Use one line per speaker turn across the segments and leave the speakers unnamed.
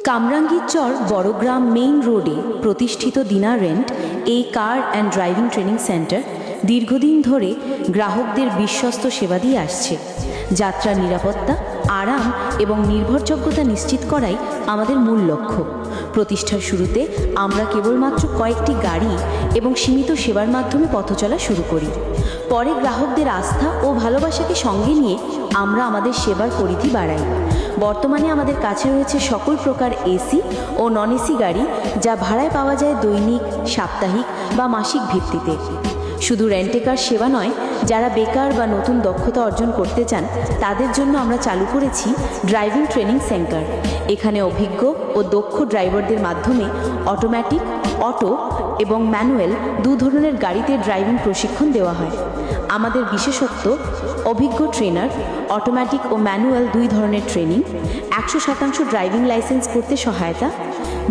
কামরাঙ্গীর চর Baragram main রোডে প্রতিষ্ঠিত দিনা রেন্ট এই কার অ্যান্ড ড্রাইভিং ট্রেনিং সেন্টার দীর্ঘদিন ধরে গ্রাহকদের বিশ্বস্ত সেবা দিয়ে আসছে। যাত্রার নিরাপত্তা, আরাম এবং নির্ভরযোগ্যতা নিশ্চিত করাই আমাদের মূল লক্ষ্য। প্রতিষ্ঠার শুরুতে আমরা কেবলমাত্র কয়েকটি গাড়ি এবং সীমিত সেবার মাধ্যমে পথ চলা শুরু করি। পরে গ্রাহকদের আস্থা ও ভালোবাসাকে সঙ্গে নিয়ে আমরা আমাদের সেবার পরিধি বাড়াই। বর্তমানে আমাদের কাছে রয়েছে সকল প্রকার এসি ও নন এসি গাড়ি, যা ভাড়ায় পাওয়া যায় দৈনিক, সাপ্তাহিক বা মাসিক ভিত্তিতে। শুধু রেন্টেকার সেবা নয়, যারা বেকার বা নতুন দক্ষতা অর্জন করতে চান তাদের জন্য আমরা চালু করেছি ড্রাইভিং ট্রেনিং সেন্টার। এখানে অভিজ্ঞ ও দক্ষ ড্রাইভারদের মাধ্যমে অটোমেটিক, অটো এবং ম্যানুয়াল দু ধরনের গাড়িতে ড্রাইভিং প্রশিক্ষণ দেওয়া হয়। আমাদের বিশেষত্ব: অভিজ্ঞ ট্রেনার, অটোমেটিক ও ম্যানুয়াল দুই ধরনের ট্রেনিং, 100% ড্রাইভিং লাইসেন্স করতে সহায়তা,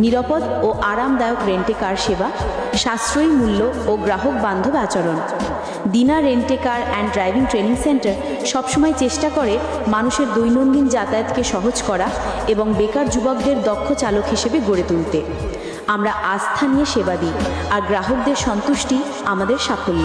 নিরাপদ ও আরামদায়ক রেন্টে কার সেবা, সাশ্রয়ী মূল্য ও গ্রাহক বান্ধব আচরণ। Dina rent a car and driving training centre সবসময় চেষ্টা করে মানুষের দৈনন্দিন যাতায়াতকে সহজ করা এবং বেকার যুবকদের দক্ষ চালক হিসেবে গড়ে তুলতে। আমরা আস্থা নিয়ে সেবা দিই, আর গ্রাহকদের সন্তুষ্টি আমাদের সাফল্য।